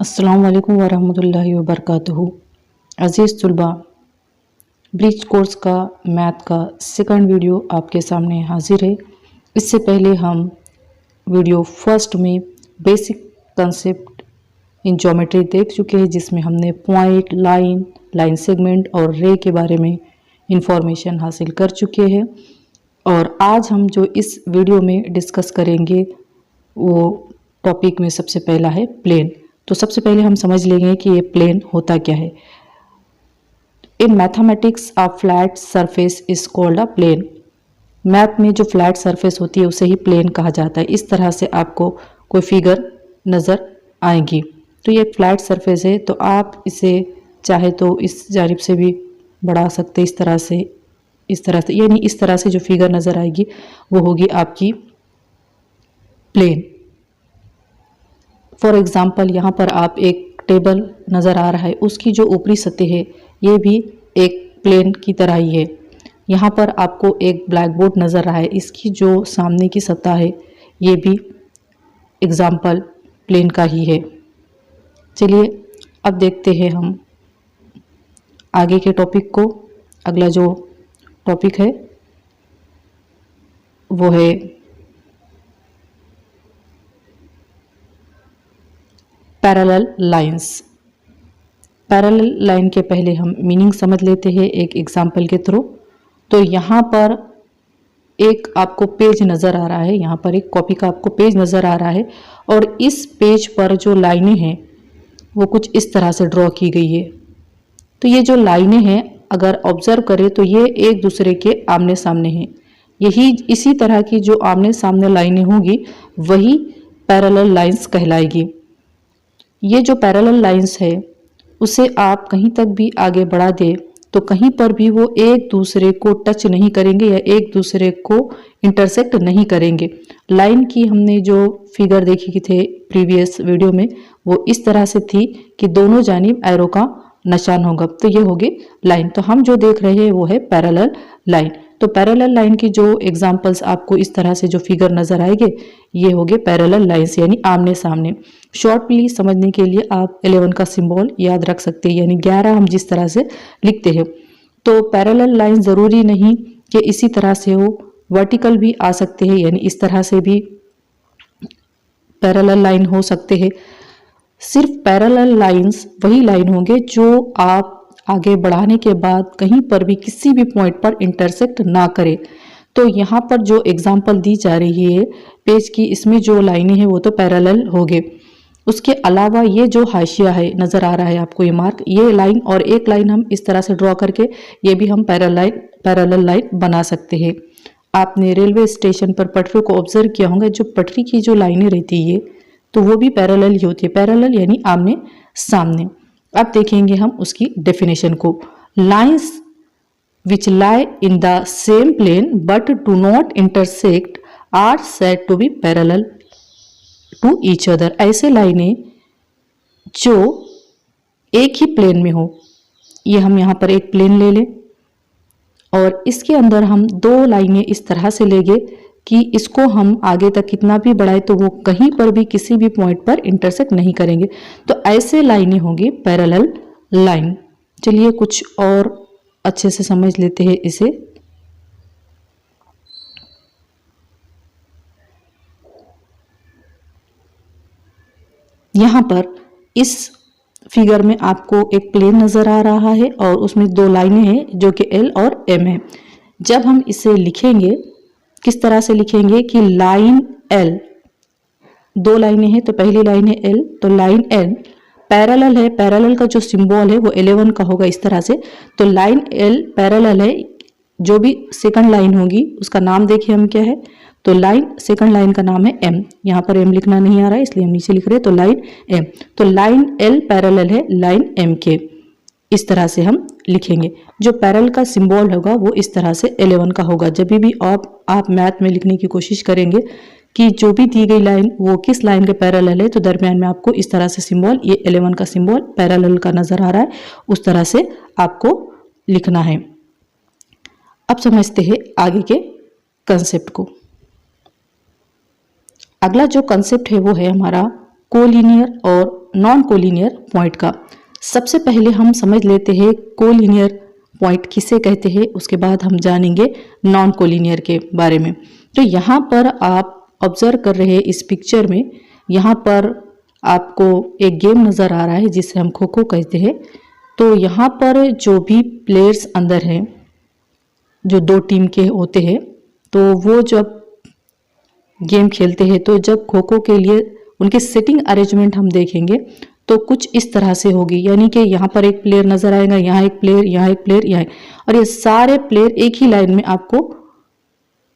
अस्सलाम वालेकुम वरहमतुल्लाहि वबरकातुहू। अज़ीज़ तुलबा, ब्रिज कोर्स का मैथ का सेकंड वीडियो आपके सामने हाजिर है। इससे पहले हम वीडियो फर्स्ट में बेसिक कंसेप्ट इन ज्योमेट्री देख चुके हैं, जिसमें हमने पॉइंट, लाइन सेगमेंट और रे के बारे में इंफॉर्मेशन हासिल कर चुके हैं। और आज हम जो इस वीडियो में डिस्कस करेंगे वो टॉपिक में सबसे पहला है प्लेन। तो सबसे पहले हम समझ लेंगे कि ये प्लेन होता क्या है। In mathematics a flat surface is called a plane. Math में जो फ्लैट सरफेस होती है उसे ही प्लेन कहा जाता है। इस तरह से आपको कोई फिगर नज़र आएगी। तो ये फ्लैट सरफेस है, तो आप इसे चाहे तो इस जानिब से भी बढ़ा सकते, इस तरह से, यानी इस तरह से जो फिगर नज़र आएगी वो होगी आपकी प्लेन। फॉर एग्ज़ाम्पल यहाँ पर आप एक टेबल नज़र आ रहा है, उसकी जो ऊपरी सतह है ये भी एक प्लेन की तरह ही है। यहाँ पर आपको एक ब्लैक बोर्ड नज़र आ रहा है, इसकी जो सामने की सतह है ये भी एग्ज़ाम्पल प्लेन का ही है। चलिए अब देखते हैं हम आगे के टॉपिक को। अगला जो टॉपिक है वो है पैरेलल लाइंस। पैरेलल लाइन के पहले हम मीनिंग समझ लेते हैं एक एग्जाम्पल के थ्रू। तो यहाँ पर एक आपको पेज नज़र आ रहा है, यहाँ पर एक कॉपी का आपको पेज नज़र आ रहा है और इस पेज पर जो लाइनें हैं वो कुछ इस तरह से ड्रॉ की गई है। तो ये जो लाइनें हैं अगर ऑब्जर्व करें तो ये एक दूसरे के आमने सामने हैं। यही इसी तरह की जो आमने सामने लाइनें होंगी वही पैरेलल लाइंस कहलाएगी। ये जो पैरेलल लाइंस है उसे आप कहीं तक भी आगे बढ़ा दे तो कहीं पर भी वो एक दूसरे को टच नहीं करेंगे या एक दूसरे को इंटरसेक्ट नहीं करेंगे। लाइन की हमने जो फिगर देखी थे प्रीवियस वीडियो में वो इस तरह से थी कि दोनों जानिब एरो का निशान होगा, तो ये होगी लाइन। तो हम जो देख रहे हैं वो है पैरेलल लाइन। तो पैरेलल लाइन की जो एग्जांपल्स आपको इस तरह से जो फिगर नजर आएंगे ये होंगे पैरेलल लाइंस, यानी आमने सामने। शॉर्टली समझने के लिए आप 11 का सिंबल याद रख सकते हैं, यानी 11 हम जिस तरह से लिखते हैं। तो पैरेलल लाइन ज़रूरी नहीं कि इसी तरह से हो, वर्टिकल भी आ सकते हैं, यानी इस तरह से भी पैरेलल लाइन हो सकते हैं। सिर्फ पैरेलल लाइंस वही लाइन होंगे जो आप आगे बढ़ाने के बाद कहीं पर भी किसी भी पॉइंट पर इंटरसेक्ट ना करे। तो यहाँ पर जो एग्जांपल दी जा रही है पेज की, इसमें जो लाइनें हैं वो तो पैरेलल होंगे। उसके अलावा ये जो हाशिया है नज़र आ रहा है आपको ये मार्क, ये लाइन और एक लाइन हम इस तरह से ड्रॉ करके ये भी हम पैरेलल लाइन बना सकते हैं। आपने रेलवे स्टेशन पर पटरियों को ऑब्जर्व किया होगा, जो पटरी की जो लाइनें रहती है तो वो भी पैरेलल ही होती है। पैरेलल यानी आमने सामने। अब देखेंगे हम उसकी डेफिनेशन को। Lines which lie in the same plane but do not intersect are said to be parallel to each other। ऐसे लाइनें जो एक ही प्लेन में हो, ये हम यहाँ पर एक प्लेन ले लें और इसके अंदर हम दो लाइनें इस तरह से लेंगे कि इसको हम आगे तक कितना भी बढ़ाए तो वो कहीं पर भी किसी भी पॉइंट पर इंटरसेक्ट नहीं करेंगे। तो ऐसे लाइनें होंगी पैरेलल लाइन। चलिए कुछ और अच्छे से समझ लेते हैं इसे। यहाँ पर इस फिगर में आपको एक प्लेन नजर आ रहा है और उसमें दो लाइनें हैं जो कि एल और एम है। जब हम इसे लिखेंगे किस तरह से लिखेंगे कि लाइन एल, दो लाइनें हैं तो पहली लाइन है एल, तो लाइन एल पैरेलल है। पैरेलल का जो सिंबल है वो 11 का होगा इस तरह से। तो लाइन एल पैरेलल है, जो भी सेकंड लाइन होगी उसका नाम देखिए हम क्या है, तो लाइन सेकंड लाइन का नाम है एम। यहाँ पर एम लिखना नहीं आ रहा है इसलिए हम नीचे लिख रहे हैं, तो लाइन एम। तो लाइन एल पैरेलल है लाइन एम के, इस तरह से हम लिखेंगे। जो पैरेलल का सिंबल होगा वो इस तरह से 11 का होगा। जब भी आप मैथ में लिखने की कोशिश करेंगे कि जो भी दी गई लाइन वो किस लाइन के पैरेलल है, तो दरमियान में आपको इस तरह से सिंबल, ये 11 का सिंबल पैरेलल का नजर आ रहा है, उस तरह से आपको लिखना है। अब समझते हैं आगे के कंसेप्ट को। अगला जो कंसेप्ट है वो है हमारा कोलिनियर और नॉन कोलिनियर पॉइंट का। सबसे पहले हम समझ लेते हैं कोलिनियर पॉइंट किसे कहते हैं, उसके बाद हम जानेंगे नॉन कोलिनियर के बारे में। तो यहाँ पर आप ऑब्जर्व कर रहे हैं इस पिक्चर में, यहाँ पर आपको एक गेम नज़र आ रहा है जिसे हम खो खो कहते हैं। तो यहाँ पर जो भी प्लेयर्स अंदर हैं, जो दो टीम के होते हैं, तो वो जब गेम खेलते हैं तो जब खो खो के लिए उनकी सेटिंग अरेंजमेंट हम देखेंगे तो कुछ इस तरह से होगी। यानी कि यहाँ पर एक प्लेयर नजर आएगा, यहाँ एक प्लेयर, यहाँ एक प्लेयर, यहाँ, और ये सारे प्लेयर एक ही लाइन में आपको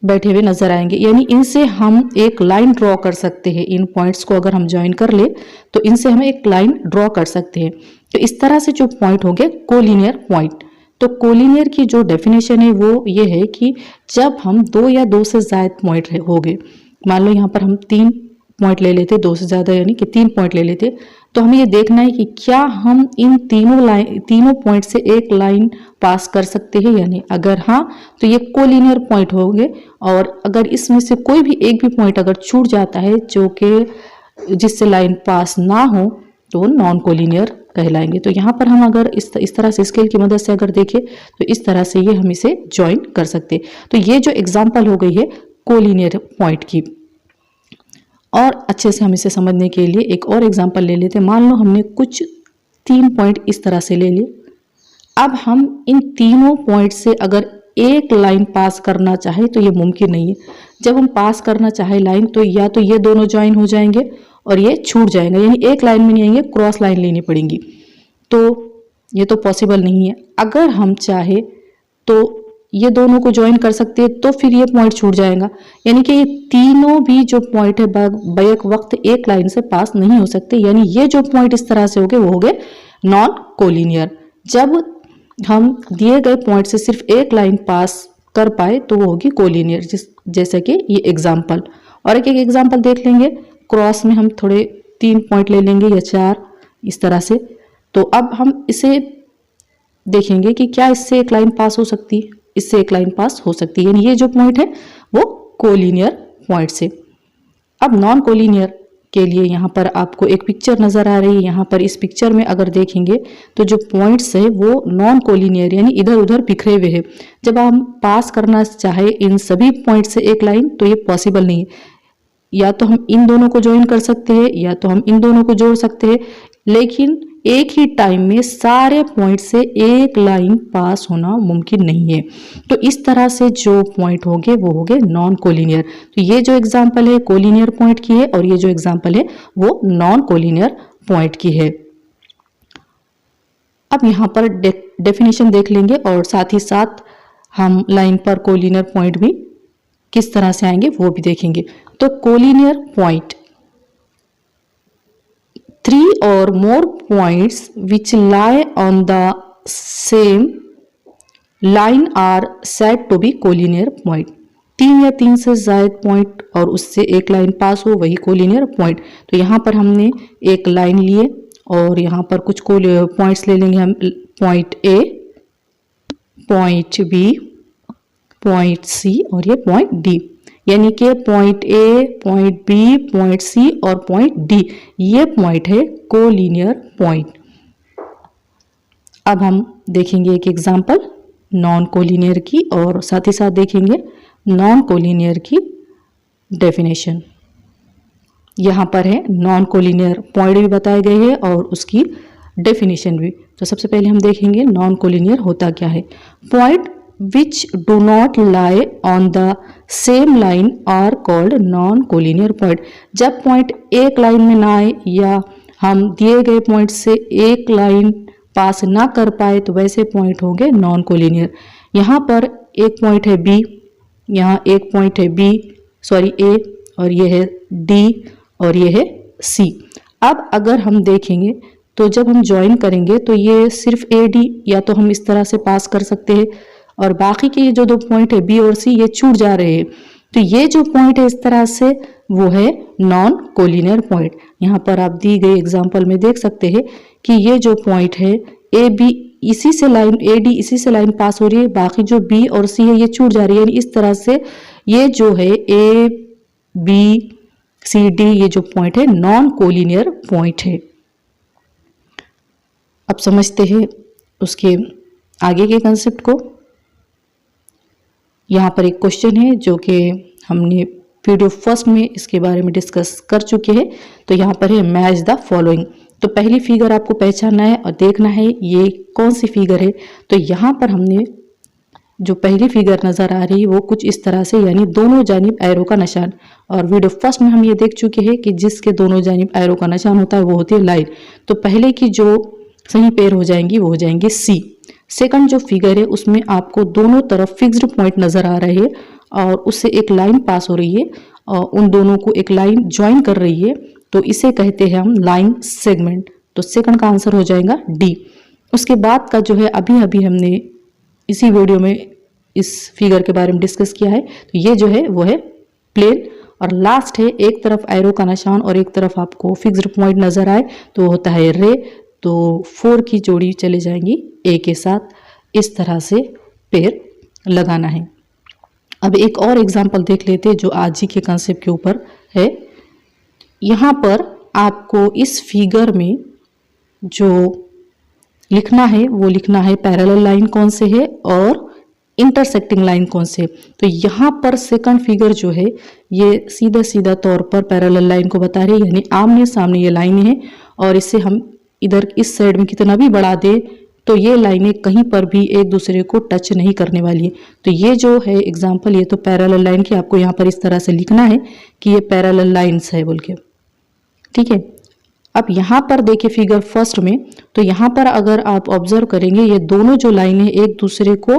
बैठे हुए नजर आएंगे। यानी इनसे हम एक लाइन ड्रॉ कर सकते हैं। इन पॉइंट्स को अगर हम ज्वाइन कर ले तो इनसे हम एक लाइन ड्रॉ कर सकते हैं। तो इस तरह से जो पॉइंट हो गए कोलिनियर पॉइंट। तो कोलिनियर की जो डेफिनेशन है वो ये है कि जब हम दो या दो से ज्यादा पॉइंट हो गए, मान लो यहाँ पर हम 3 पॉइंट ले लेते, 2 से ज्यादा यानी कि 3 पॉइंट ले लेते, तो हमें ये देखना है कि क्या हम इन तीनों पॉइंट से एक लाइन पास कर सकते हैं या नहीं। अगर हाँ तो ये कोलिनियर पॉइंट हो गए, और अगर इसमें से कोई भी एक भी पॉइंट अगर छूट जाता है जो कि जिससे लाइन पास ना हो तो वो नॉन कोलिनियर कहलाएंगे। तो यहाँ पर हम अगर इस तरह से स्केल की मदद से अगर देखें तो इस तरह से ये हम इसे ज्वाइन कर सकते। तो ये जो एग्जाम्पल हो गई है कोलिनियर पॉइंट की। और अच्छे से हम इसे समझने के लिए एक और एग्जाम्पल ले लेते हैं। मान लो हमने कुछ 3 पॉइंट इस तरह से ले लिए। अब हम इन तीनों पॉइंट से अगर एक लाइन पास करना चाहे तो ये मुमकिन नहीं है। जब हम पास करना चाहे लाइन तो या तो ये दोनों ज्वाइन हो जाएंगे और ये छूट जाएंगे, यानी एक लाइन में नहीं आएंगे, क्रॉस लाइन लेनी पड़ेगी। तो ये तो पॉसिबल नहीं है। अगर हम चाहे तो ये दोनों को ज्वाइन कर सकते हैं तो फिर ये पॉइंट छूट जाएगा। यानी कि ये तीनों भी जो पॉइंट है बैक वक्त एक लाइन से पास नहीं हो सकते। यानी ये जो पॉइंट इस तरह से हो गए वो हो गए नॉन कोलिनियर। जब हम दिए गए पॉइंट से सिर्फ एक लाइन पास कर पाए तो वो होगी कोलिनियर, जैसे कि ये एग्जाम्पल। और एक एग्जाम्पल देख लेंगे। क्रॉस में हम थोड़े 3 पॉइंट ले लेंगे या 4 इस तरह से। तो अब हम इसे देखेंगे कि क्या इससे एक लाइन पास हो सकती है, इससे एक लाइन पास हो सकती है। यानी ये जो पॉइंट है वो कोलिनियर पॉइंट से। अब नॉन कोलिनियर के लिए यहाँ पर आपको एक पिक्चर नजर आ रही है। यहाँ पर इस पिक्चर में अगर देखेंगे तो जो पॉइंट्स है वो नॉन कोलिनियर यानी इधर उधर बिखरे हुए हैं। जब हम पास करना चाहे इन सभी पॉइंट से एक लाइन तो ये पॉसिबल नहीं है। या तो हम इन दोनों को ज्वाइन कर सकते हैं या तो हम इन दोनों को जोड़ सकते हैं, लेकिन एक ही टाइम में सारे पॉइंट से एक लाइन पास होना मुमकिन नहीं है। तो इस तरह से जो पॉइंट होंगे वो होंगे नॉन कोलिनियर। तो ये जो एग्जांपल है कोलिनियर पॉइंट की है और ये जो एग्जांपल है वो नॉन कोलिनियर पॉइंट की है। अब यहाँ पर डेफिनेशन देख लेंगे और साथ ही साथ हम लाइन पर कोलिनियर पॉइंट भी किस तरह से आएंगे वो भी देखेंगे। तो collinear point 3 or more points which lie on the same line are said to be collinear point। 3 या 3 से ज्यादा पॉइंट और उससे एक लाइन पास हो वही कोलिनियर पॉइंट। तो यहाँ पर हमने एक लाइन लिए और यहाँ पर कुछ पॉइंट्स ले लेंगे हम। Point A, point B, point C और ये पॉइंट डी। यानी कि point A, point B, point C और पॉइंट डी ये पॉइंट है कोलिनियर पॉइंट। अब हम देखेंगे एक एग्जांपल नॉन कोलिनियर की और साथ ही साथ देखेंगे नॉन कोलिनियर की डेफिनेशन। यहाँ पर है नॉन कोलिनियर पॉइंट भी बताए गए हैं और उसकी डेफिनेशन भी। तो सबसे पहले हम देखेंगे नॉन कोलिनियर होता क्या है। Point which do not lie on the same line are called non-collinear point। जब पॉइंट एक लाइन में ना आए या हम दिए गए पॉइंट से एक लाइन पास ना कर पाए तो वैसे पॉइंट होंगे नॉन कोलिनियर। यहाँ पर एक पॉइंट है बी, यहाँ एक पॉइंट है बी सॉरी ए और ये है डी और ये है सी। अब अगर हम देखेंगे तो जब हम ज्वाइन करेंगे तो ये सिर्फ ए डी या तो हम इस तरह से पास कर सकते हैं और बाकी के जो 2 पॉइंट है बी और सी ये छूट जा रहे हैं। तो ये जो पॉइंट है इस तरह से वो है नॉन कोलिनियर पॉइंट। यहाँ पर आप दी गई एग्जांपल में देख सकते हैं कि ये जो पॉइंट है ए बी इसी से लाइन ए डी इसी से लाइन पास हो रही है, बाकी जो बी और सी है ये छूट जा रही है। यानी इस तरह से ये जो है ए बी सी डी ये जो पॉइंट है नॉन कोलिनियर पॉइंट है। अब समझते हैं उसके आगे के कंसेप्ट को। यहाँ पर एक क्वेश्चन है जो कि हमने वीडियो फर्स्ट में इसके बारे में डिस्कस कर चुके हैं। तो यहाँ पर है मैच द फॉलोइंग। तो पहली फिगर आपको पहचानना है और देखना है ये कौन सी फिगर है। तो यहाँ पर हमने जो पहली फिगर नज़र आ रही है वो कुछ इस तरह से, यानी दोनों जानिब एरो का निशान। और वीडियो फर्स्ट में हम ये देख चुके हैं कि जिसके दोनों जानिब एरो का निशान होता है वो होती है लाइन। तो पहले की जो सही पेयर हो जाएंगी वो हो जाएंगी सी। सेकंड जो फिगर है उसमें आपको दोनों तरफ फिक्स्ड पॉइंट नज़र आ रहे हैं और उससे एक लाइन पास हो रही है और उन दोनों को एक लाइन ज्वाइन कर रही है, तो इसे कहते हैं हम लाइन सेगमेंट। तो सेकंड का आंसर हो जाएगा डी। उसके बाद का जो है अभी अभी हमने इसी वीडियो में इस फिगर के बारे में डिस्कस किया है। तो ये जो है वो है प्लेन और लास्ट है एक तरफ एरो का निशान और एक तरफ आपको फिक्स्ड पॉइंट नजर आए तो वो होता है रे। तो 4 की जोड़ी चले जाएंगी ए के साथ, इस तरह से पेड़ लगाना है। अब एक और एग्जांपल देख लेते हैं जो आज ही के कंसेप्ट के ऊपर है। यहाँ पर आपको इस फिगर में जो लिखना है वो लिखना है पैरेलल लाइन कौन से है और इंटरसेक्टिंग लाइन कौन से। तो यहाँ पर सेकंड फिगर जो है ये सीधा सीधा तौर पर पैरेलल लाइन को बता रही है, यानी आमने सामने ये लाइन है और इसे हम इधर इस साइड में कितना भी बढ़ा दे तो ये लाइनें कहीं पर भी एक दूसरे को टच नहीं करने वाली है। तो ये जो है एग्जाम्पल, ये तो पैरेलल लाइन की आपको यहाँ पर इस तरह से लिखना है कि ये पैरेलल लाइन्स है बोल के, ठीक है। अब यहाँ पर देखिए फिगर फर्स्ट में, तो यहाँ पर अगर आप ऑब्जर्व करेंगे ये दोनों जो लाइनें एक दूसरे को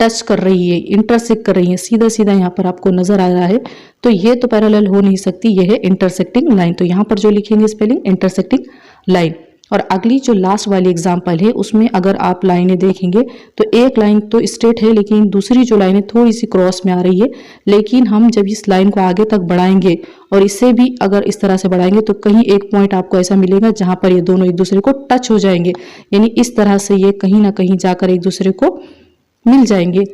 टच कर रही है, इंटरसेक्ट कर रही है, सीधा सीधा यहाँ पर आपको नजर आ रहा है। तो ये तो पैरेलल हो नहीं सकती, ये है इंटरसेक्टिंग लाइन। तो यहाँ पर जो लिखेंगे स्पेलिंग इंटरसेक्टिंग लाइन। और अगली जो लास्ट वाली एग्जाम्पल है उसमें अगर आप लाइनें देखेंगे तो एक लाइन तो स्ट्रेट है लेकिन दूसरी जो लाइन है थोड़ी सी क्रॉस में आ रही है। लेकिन हम जब इस लाइन को आगे तक बढ़ाएंगे और इससे भी अगर इस तरह से बढ़ाएंगे तो कहीं एक पॉइंट आपको ऐसा मिलेगा जहां पर ये दोनों एक दूसरे को टच हो जाएंगे, यानी इस तरह से ये कहीं ना कहीं जाकर एक दूसरे को मिल जाएंगे,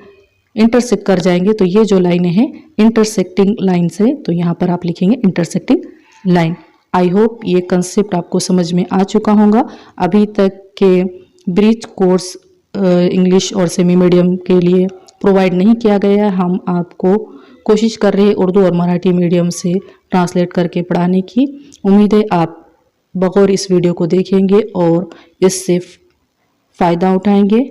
इंटरसेक्ट कर जाएंगे। तो ये जो लाइनें हैं इंटरसेक्टिंग लाइन्स है, तो यहाँ पर आप लिखेंगे इंटरसेक्टिंग लाइन। आई होप ये कंसेप्ट आपको समझ में आ चुका होगा। अभी तक के ब्रीज कोर्स इंग्लिश और सेमी मीडियम के लिए प्रोवाइड नहीं किया गया है। हम आपको कोशिश कर रहे हैं उर्दू और मराठी मीडियम से ट्रांसलेट करके पढ़ाने की। उम्मीद है आप बगौर इस वीडियो को देखेंगे और इससे फ़ायदा उठाएंगे।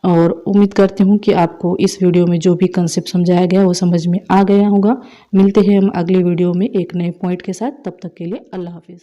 और उम्मीद करती हूँ कि आपको इस वीडियो में जो भी कंसेप्ट समझाया गया वो समझ में आ गया होगा। मिलते हैं हम अगले वीडियो में एक नए पॉइंट के साथ, तब तक के लिए अल्लाह हाफिज़।